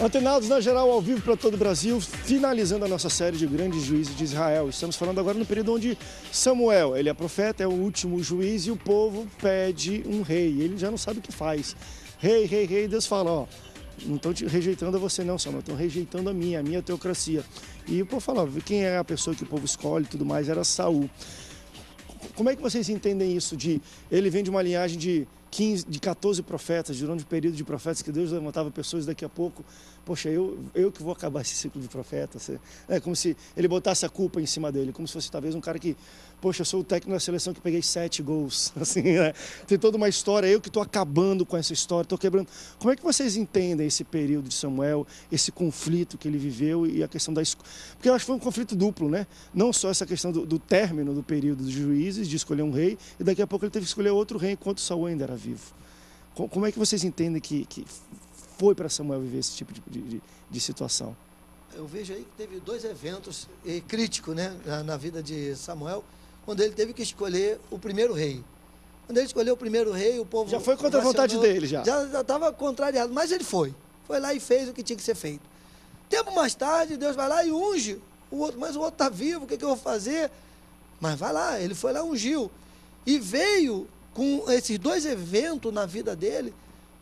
Antenados na geral, ao vivo para todo o Brasil, finalizando a nossa série de grandes juízes de Israel. Estamos falando agora no período onde Samuel, ele é profeta, é o último juiz e o povo pede um rei. Ele já não sabe o que faz. Rei, rei, rei. Deus fala, ó, não estou rejeitando a você não, Samuel, estão rejeitando a minha teocracia. E o povo fala, ó, quem é a pessoa que o povo escolhe e tudo mais, era Saul. Como é que vocês entendem isso? Ele vem de uma linhagem de 14 profetas, durante um período de profetas que Deus levantava pessoas, daqui a pouco, poxa, eu que vou acabar esse ciclo de profetas. É como se ele botasse a culpa em cima dele, como se fosse talvez um cara que, poxa, eu sou o técnico da seleção que peguei 7 gols, assim, né? Tem toda uma história, eu que estou acabando com essa história, estou quebrando. Como é que vocês entendem esse período de Samuel, esse conflito que ele viveu e a questão da escolha? Porque eu acho que foi um conflito duplo, né? Não só essa questão do término do período dos juízes, de escolher um rei, e daqui a pouco ele teve que escolher outro rei enquanto Saul ainda era vivo. Como é que vocês entendem que foi para Samuel viver esse tipo de situação? Eu vejo aí que teve 2 eventos críticos, né, na vida de Samuel, quando ele teve que escolher o primeiro rei. Quando ele escolheu o primeiro rei, o povo... Já foi contra a vontade dele, já. Já estava contrariado, mas ele foi. Foi lá e fez o que tinha que ser feito. Tempo mais tarde, Deus vai lá e unge o outro, mas o outro está vivo, o que eu vou fazer? Mas vai lá, ele foi lá, ungiu. E veio com esses 2 eventos na vida dele,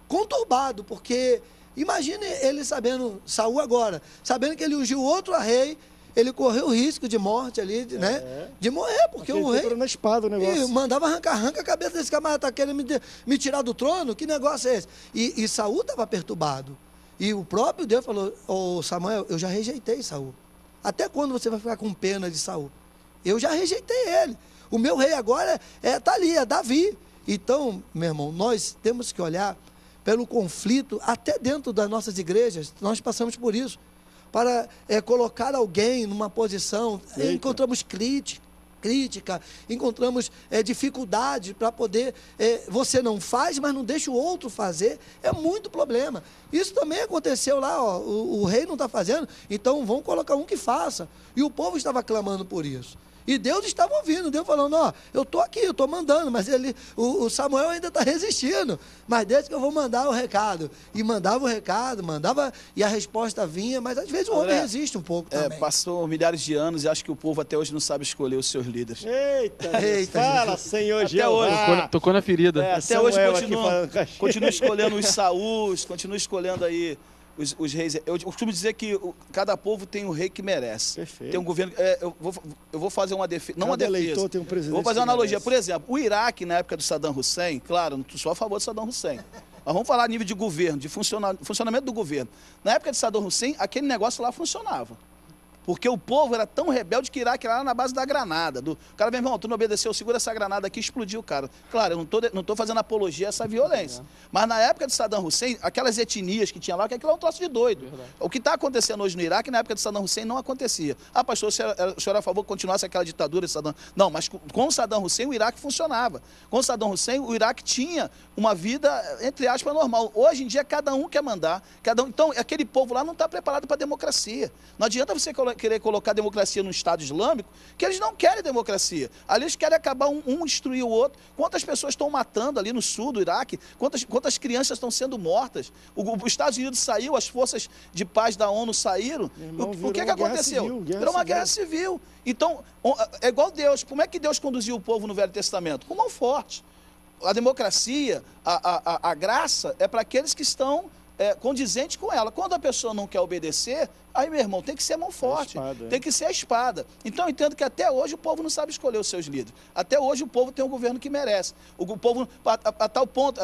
conturbado, porque imagine ele sabendo, Saul agora, sabendo que ele ungiu outro rei, ele correu o risco de morte ali, né? De morrer, porque o rei... na espada o negócio. Mandava arranca a cabeça desse camarada, tá querendo me tirar do trono? Que negócio é esse? E Saul estava perturbado. E o próprio Deus falou, ô Samuel, eu já rejeitei Saul. Até quando você vai ficar com pena de Saul? Eu já rejeitei ele. O meu rei agora tá ali, é Davi. Então, meu irmão, nós temos que olhar pelo conflito, até dentro das nossas igrejas, nós passamos por isso, para colocar alguém numa posição, encontramos crítica, encontramos dificuldade para poder, você não faz, mas não deixa o outro fazer, é muito problema. Isso também aconteceu lá, ó, o rei não está fazendo, então vamos colocar um que faça. E o povo estava clamando por isso. E Deus estava ouvindo, Deus falando, ó, eu estou aqui, eu estou mandando, mas o Samuel ainda está resistindo, mas desde que eu vou mandar o recado, e mandava o recado, e a resposta vinha, mas às vezes o homem resiste um pouco também. Passou milhares de anos e acho que o povo até hoje não sabe escolher os seus líderes. Eita, fala, Senhor Jeová. Hoje. Tocou na ferida. Até hoje continua escolhendo os Saús, continua escolhendo aí os reis. Eu costumo dizer que cada povo tem um rei que merece. Perfeito. Tem um governo. Eu vou fazer uma defesa. Não uma defesa. Eleitor tem um presidente. Vou fazer uma analogia. Por exemplo, o Iraque, na época do Saddam Hussein, claro, não sou a favor do Saddam Hussein. Mas vamos falar a nível de governo, de funcionamento do governo. Na época de Saddam Hussein, aquele negócio lá funcionava. Porque o povo era tão rebelde que o Iraque era na base da granada. O cara, meu irmão, tu não obedeceu, segura essa granada aqui e explodiu o cara. Claro, eu não estou fazendo apologia a essa violência. Mas na época de Saddam Hussein, aquelas etnias que tinha lá, que aquilo é um troço de doido. O que está acontecendo hoje no Iraque, na época de Saddam Hussein, não acontecia. Ah, pastor, o senhor é a favor que continuasse aquela ditadura de Saddam? Não, mas com o Saddam Hussein, o Iraque funcionava. Com o Saddam Hussein, o Iraque tinha uma vida, entre aspas, normal. Hoje em dia, cada um quer mandar. Então, aquele povo lá não está preparado para a democracia. Não adianta você querer colocar democracia no Estado Islâmico, que eles não querem democracia. Ali eles querem acabar um destruir o outro. Quantas pessoas estão matando ali no sul do Iraque? Quantas crianças estão sendo mortas? Os Estados Unidos saiu, as forças de paz da ONU saíram. O que aconteceu? Virou uma guerra civil. Então, é igual Deus. Como é que Deus conduziu o povo no Velho Testamento? Com mão forte. A democracia, a graça é para aqueles que estão condizentes com ela. Quando a pessoa não quer obedecer, aí, meu irmão, tem que ser mão forte, tem que ser a espada. Então, eu entendo que até hoje o povo não sabe escolher os seus líderes. Até hoje o povo tem um governo que merece. O povo, a tal ponto,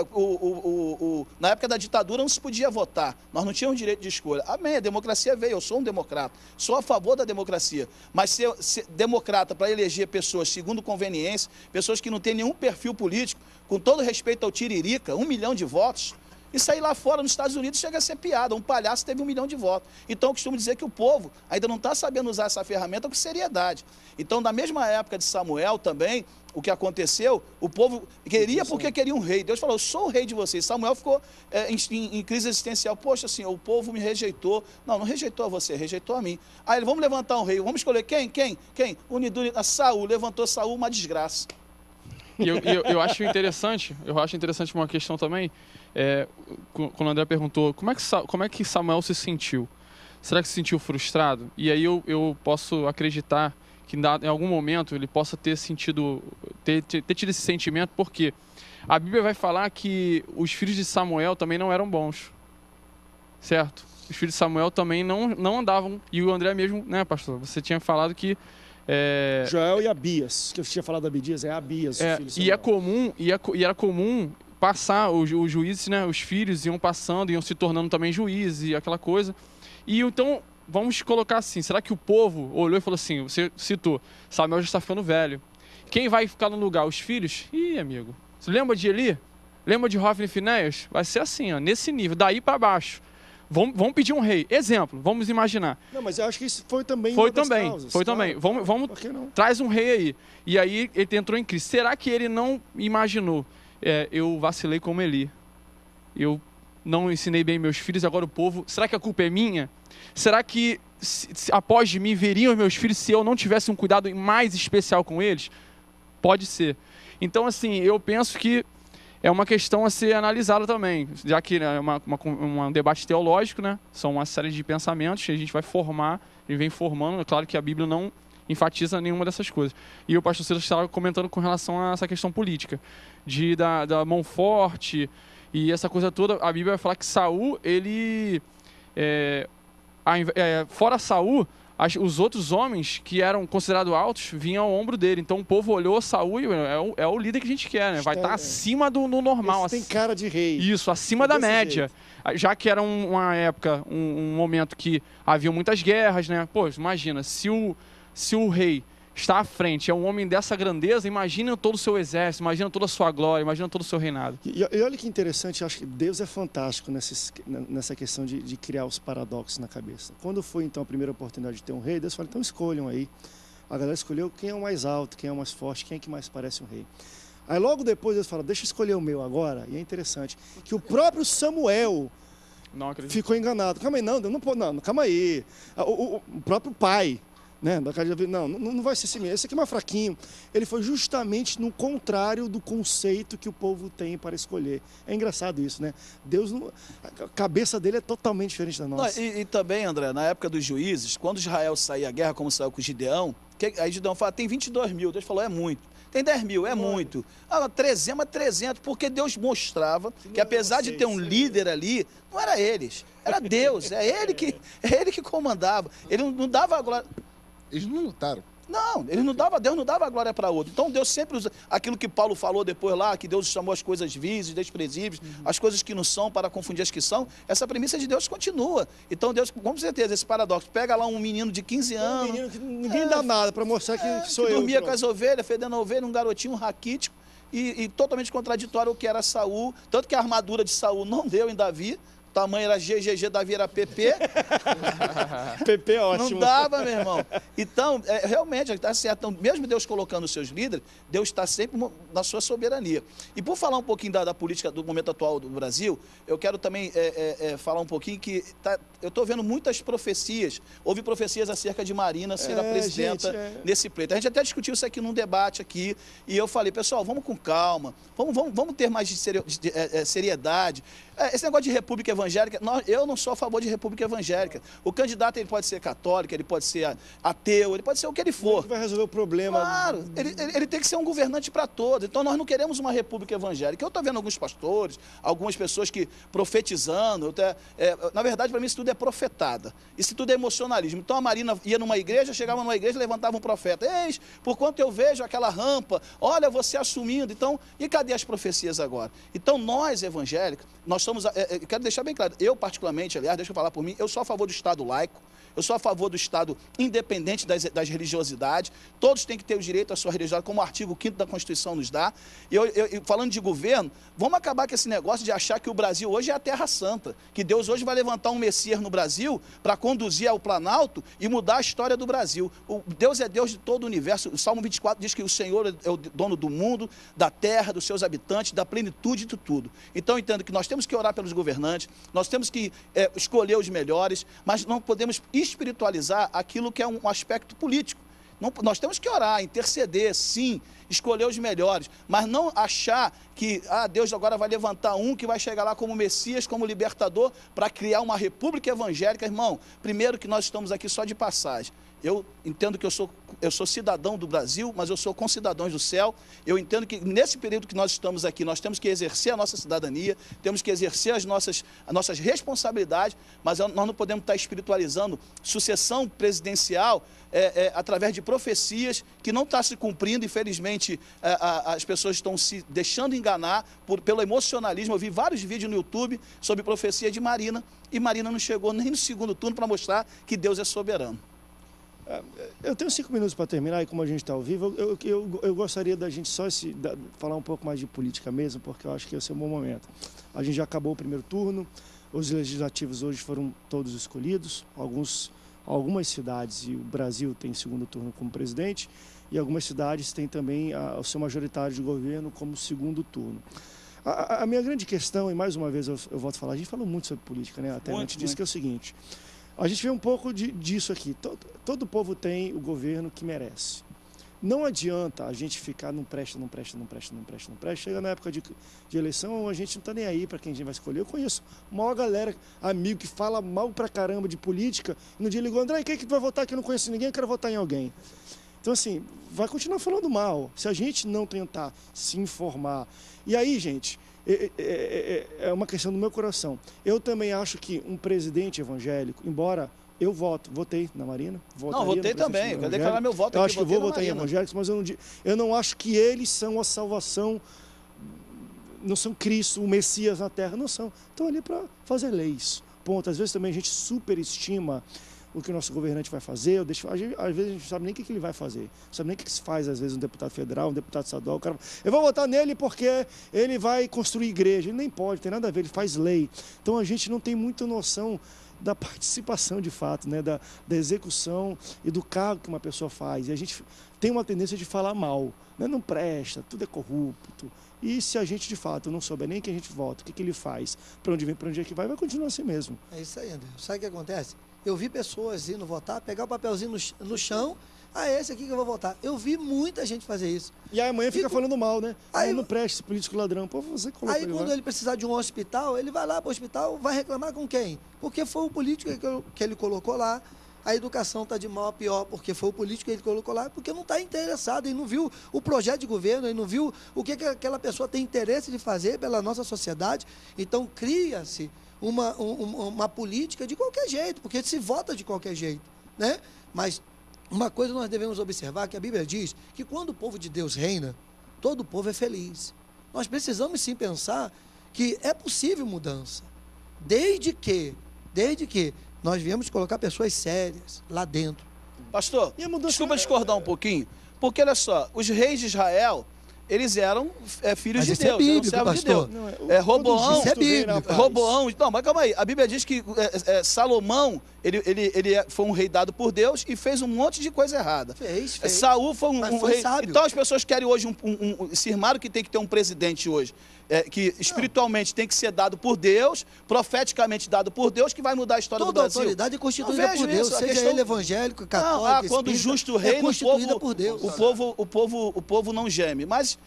na época da ditadura não se podia votar, nós não tínhamos direito de escolha. Amém, a democracia veio, eu sou um democrata, sou a favor da democracia, mas ser democrata para eleger pessoas segundo conveniência, pessoas que não têm nenhum perfil político, com todo respeito ao Tiririca, 1 milhão de votos, isso aí lá fora, nos Estados Unidos, chega a ser piada. Um palhaço teve 1 milhão de votos. Então, eu costumo dizer que o povo ainda não está sabendo usar essa ferramenta com seriedade. Então, na mesma época de Samuel também, o que aconteceu, o povo queria porque queria um rei. Deus falou, eu sou o rei de vocês. Samuel ficou em crise existencial. Poxa, Senhor, o povo me rejeitou. Não rejeitou a você, rejeitou a mim. Aí, vamos levantar um rei. Vamos escolher quem? Unido a Saul. Levantou Saul, uma desgraça. eu acho interessante uma questão também, quando o André perguntou como é que Samuel se sentiu. Será que se sentiu frustrado? E aí eu posso acreditar que em algum momento ele possa ter sentido, ter tido esse sentimento, porque a Bíblia vai falar que os filhos de Samuel também não eram bons, certo? Os filhos de Samuel também não andavam, e o André mesmo, né, pastor? Você tinha falado que... Joel e Abias, que eu tinha falado Abidias, é Abias, o filho de Samuel. E era comum passar, os juízes, né, os filhos iam passando, iam se tornando também juízes e aquela coisa. E então, vamos colocar assim, será que o povo olhou e falou assim, você citou, Samuel já está ficando velho. Quem vai ficar no lugar? Os filhos? Ih, amigo, você lembra de Eli? Lembra de Hofni e Finéias? Vai ser assim, ó, nesse nível, daí para baixo. Vamos pedir um rei. Exemplo, vamos imaginar. Não, mas eu acho que isso foi também Foi uma das também, causas, foi claro. também. Vamos Por que não? traz um rei aí. E aí ele entrou em crise. Será que ele não imaginou? Eu vacilei como Eli. Eu não ensinei bem meus filhos, agora o povo... Será que a culpa é minha? Será que após de mim veriam os meus filhos se eu não tivesse um cuidado mais especial com eles? Pode ser. Então, assim, eu penso que é uma questão a ser analisada também, já que é um debate teológico, né? São uma série de pensamentos que a gente vai formar, e vem formando. É claro que a Bíblia não enfatiza nenhuma dessas coisas. E o pastor Silas estava comentando com relação a essa questão política, da mão forte e essa coisa toda. A Bíblia vai falar que Saul, ele... fora Saul, os outros homens que eram considerados altos vinham ao ombro dele. Então o povo olhou Saul e é o líder que a gente quer, né? Vai estar acima do normal. Esse tem cara de rei. Isso, acima da média. Já que era uma época, um momento que havia muitas guerras, né? Pô, imagina, se o rei está à frente, é um homem dessa grandeza, imagina todo o seu exército, imagina toda a sua glória, imagina todo o seu reinado. E olha que interessante, eu acho que Deus é fantástico nessa questão de criar os paradoxos na cabeça. Quando foi então a primeira oportunidade de ter um rei, Deus falou, então escolham aí. A galera escolheu quem é o mais alto, quem é o mais forte, quem é que mais parece um rei. Aí logo depois Deus fala, deixa eu escolher o meu agora. E é interessante que o próprio Samuel ficou enganado. Calma aí, não, calma aí. O próprio pai... Né? Não vai ser esse mesmo, esse aqui é mais fraquinho. Ele foi justamente no contrário do conceito que o povo tem para escolher. É engraçado isso, né? Deus, a cabeça dele é totalmente diferente da nossa. E também, André, na época dos juízes, quando Israel saía à guerra, como saiu com Gideão, aí Gideão fala, tem 22 mil, Deus falou, é muito. Tem 10 mil, é muito. 300, porque Deus mostrava que apesar de ter um líder ali, não era eles, era Deus, é ele que comandava. Ele não dava a glória. Eles não lutaram. Não, Deus não dava a glória para outro. Então Deus sempre usa aquilo que Paulo falou depois lá, que Deus chamou as coisas vis, desprezíveis, as coisas que não são para confundir as que são. Essa premissa de Deus continua. Então Deus, com certeza, esse paradoxo, pega lá um menino de 15 anos. Um menino que ninguém dá nada para mostrar que sou que eu. Dormia com as ovelhas, fedendo a ovelha, um garotinho raquítico e totalmente contraditório ao que era Saul. Tanto que a armadura de Saul não deu em Davi. Tamanho era GGG, Davi era PP. PP é ótimo. Não dava, meu irmão. Então, realmente, está certo. Então, mesmo Deus colocando os seus líderes, Deus está sempre na sua soberania. E por falar um pouquinho da política do momento atual do Brasil, eu quero também falar um pouquinho que eu estou vendo muitas profecias. Houve profecias acerca de Marina ser a presidenta nesse pleito. A gente até discutiu isso aqui num debate aqui, e eu falei, pessoal, vamos com calma, vamos ter mais de seriedade. Esse negócio de república evangélica, eu não sou a favor de república evangélica. O candidato ele pode ser católico, ele pode ser ateu, ele pode ser o que ele for. Ele vai resolver o problema. Claro, ele tem que ser um governante para todos. Então nós não queremos uma república evangélica. Eu estou vendo alguns pastores, algumas pessoas que profetizando. Na verdade, para mim, isso tudo é profetada. Isso tudo é emocionalismo. Então a Marina ia numa igreja, chegava numa igreja e levantava um profeta. Eis, por quanto eu vejo aquela rampa, olha você assumindo. Então, e cadê as profecias agora? Então nós, evangélicos, nós somos, quero deixar bem claro, eu particularmente, aliás, deixa eu falar por mim, eu sou a favor do Estado laico, eu sou a favor do Estado independente das religiosidades, todos têm que ter o direito à sua religiosidade, como o artigo 5º da Constituição nos dá. E falando de governo, vamos acabar com esse negócio de achar que o Brasil hoje é a Terra Santa, que Deus hoje vai levantar um Messias no Brasil para conduzir ao Planalto e mudar a história do Brasil. Deus é Deus de todo o universo. O Salmo 24 diz que o Senhor é o dono do mundo, da terra, dos seus habitantes, da plenitude de tudo. Então, eu entendo que nós temos que orar pelos governantes, nós temos que escolher os melhores, mas não podemos espiritualizar aquilo que é um aspecto político. Nós temos que orar, interceder, sim, escolher os melhores, mas não achar que Deus agora vai levantar um que vai chegar lá como Messias, como libertador, para criar uma república evangélica. Irmão, primeiro que nós estamos aqui só de passagem. Eu entendo que eu sou cidadão do Brasil, mas eu sou concidadão do céu. Eu entendo que nesse período que nós estamos aqui, nós temos que exercer a nossa cidadania, temos que exercer as nossas responsabilidades, mas nós não podemos estar espiritualizando sucessão presidencial através de profecias que não está se cumprindo. Infelizmente, as pessoas estão se deixando enganar pelo emocionalismo. Eu vi vários vídeos no YouTube sobre profecia de Marina, e Marina não chegou nem no segundo turno para mostrar que Deus é soberano. Eu tenho 5 minutos para terminar, e como a gente está ao vivo, eu gostaria da gente falar um pouco mais de política mesmo, porque eu acho que esse é um bom momento. A gente já acabou o primeiro turno, os legislativos hoje foram todos escolhidos, algumas cidades, e o Brasil tem segundo turno como presidente, e algumas cidades têm também o seu majoritário de governo como segundo turno. A minha grande questão, e mais uma vez eu volto a falar, a gente falou muito sobre política, né? Até antes disso, que é o seguinte: a gente vê um pouco disso aqui. Todo povo tem o governo que merece. Não adianta a gente ficar não presta. Chega na época de eleição, a gente não está nem aí para quem a gente vai escolher. Eu conheço uma maior galera, amigo, que fala mal pra caramba de política. E no dia ligou: André, quem é que vai votar aqui? Eu não conheço ninguém, eu quero votar em alguém. Então, assim, vai continuar falando mal. Se a gente não tentar se informar. E aí, gente, é uma questão do meu coração. Eu também acho que um presidente evangélico, embora eu votei na Marina. Votei também, vou declarar meu voto aqui. Eu acho que eu vou votar em evangélicos, mas eu não acho que eles são a salvação, não são Cristo, o Messias na Terra, não são. Estão ali para fazer leis, ponto. Às vezes também a gente superestima o que o nosso governante vai fazer, às vezes a gente não sabe nem o que ele vai fazer, não sabe nem o que se faz, às vezes, um deputado federal, um deputado estadual, o cara, eu vou votar nele porque ele vai construir igreja. Ele nem pode, tem nada a ver, ele faz lei. Então a gente não tem muita noção da participação de fato, né? da execução e do cargo que uma pessoa faz. E a gente tem uma tendência de falar mal, né? Não presta, tudo é corrupto. E se a gente de fato não souber nem quem a gente vota, o que ele faz, para onde vem, para onde é que vai continuar assim mesmo. É isso aí, André. Sabe o que acontece? Eu vi pessoas indo votar, pegar o papelzinho no chão, esse aqui que eu vou votar. Eu vi muita gente fazer isso. E aí amanhã fica falando mal, né? Aí não presta, esse político ladrão. Pô, você colocou aí quando ele precisar de um hospital, ele vai lá para o hospital, vai reclamar com quem? Porque foi o político que ele colocou lá. A educação está de mal a pior, porque foi o político que ele colocou lá, porque não está interessado, ele não viu o projeto de governo, ele não viu o que aquela pessoa tem interesse de fazer pela nossa sociedade. Então cria-se uma política de qualquer jeito, porque se vota de qualquer jeito, né? Mas uma coisa nós devemos observar, que a Bíblia diz que quando o povo de Deus reina, todo o povo é feliz. Nós precisamos sim pensar que é possível mudança, desde que nós viemos colocar pessoas sérias lá dentro. Pastor, desculpa discordar um pouquinho, porque olha só, os reis de Israel, eles eram filhos de Deus, bíblico, eram servos de pastor. Deus. Roboão, isso é bíblico. Roboão, não, mas calma aí, a Bíblia diz que Salomão, ele foi um rei dado por Deus e fez um monte de coisa errada. Fez. Saul foi um foi rei. sábio. Então as pessoas querem hoje se irmaram que tem que ter um presidente hoje, que espiritualmente tem que ser dado por Deus, profeticamente dado por Deus, que vai mudar a história do Brasil. Toda autoridade é constituída por Deus, seja ele evangélico, católico, quando o justo reina, constituída por Deus. O povo não geme. Mas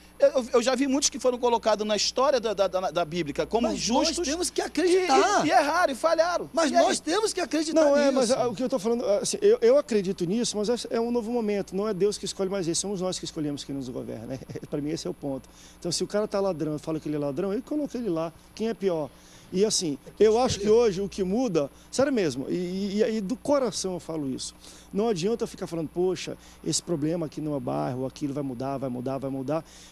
eu já vi muitos que foram colocados na história da Bíblia como justos. Nós temos que acreditar. E erraram, e falharam. Mas nós temos que acreditar nisso. Mas o que eu estou falando, assim, eu acredito nisso, mas é um novo momento. Não é Deus que escolhe mais isso, somos nós que escolhemos quem nos governa. Né? Para mim esse é o ponto. Então se o cara está ladrão, fala que ele é ladrão, ele coloca ele lá. Quem é pior? E assim, eu acho que hoje o que muda, sério mesmo, e do coração eu falo isso, não adianta ficar falando, poxa, esse problema aqui no meu bairro, aquilo vai mudar,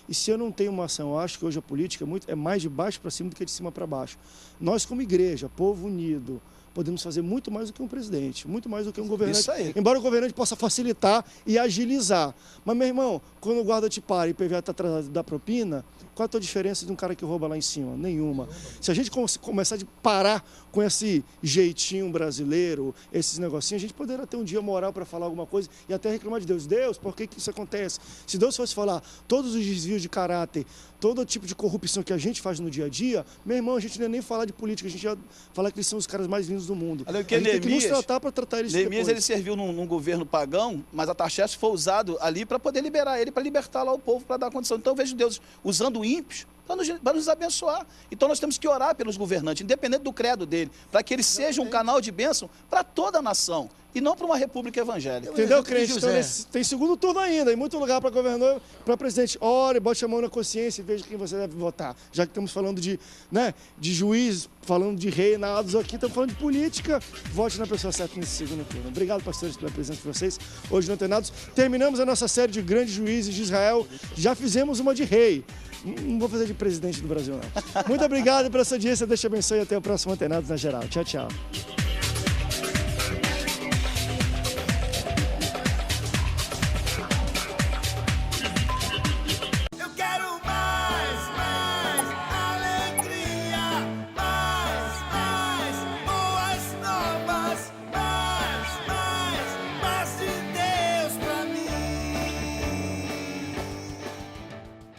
e se eu não tenho uma ação, eu acho que hoje a política é mais de baixo para cima do que de cima para baixo. Nós como igreja, povo unido, podemos fazer muito mais do que um presidente, muito mais do que um governante. Isso aí. Embora o governante possa facilitar e agilizar. Mas, meu irmão, quando o guarda te para e o PVA está atrasado da propina, Qual a tua diferença de um cara que rouba lá em cima? Nenhuma. Se a gente começar a parar com esse jeitinho brasileiro, esses negocinhos, a gente poderia ter um dia moral para falar alguma coisa e até reclamar de Deus. Deus, por que isso acontece? Se Deus fosse falar todos os desvios de caráter, todo tipo de corrupção que a gente faz no dia a dia, meu irmão, a gente não ia nem falar de política, a gente ia falar que eles são os caras mais lindos do mundo. Olha, a gente tem que nos tratar para tratar eles Neemias, depois. ele serviu num governo pagão, mas Artaxerxes foi usado ali para poder liberar ele, para libertar lá o povo, para dar condição. Então eu vejo Deus usando ímpios para nos abençoar. Então nós temos que orar pelos governantes, independente do credo dele, para que eles sejam um canal de bênção para toda a nação e não para uma república evangélica. Entendeu, crente? Então, tem segundo turno ainda, em muito lugar para governador, para presidente. Ore, bote a mão na consciência e veja quem você deve votar. Já que estamos falando de juiz, falando de reinados aqui, estamos falando de política, vote na pessoa certa nesse segundo turno. Obrigado, pastores, pela presença de vocês. Hoje não tem nada. Terminamos a nossa série de grandes juízes de Israel. Já fizemos uma de rei. Não vou fazer de presidente do Brasil, não. Muito obrigado pela sua audiência. Deus te abençoe e até o próximo Antenados na Geral. Tchau, tchau.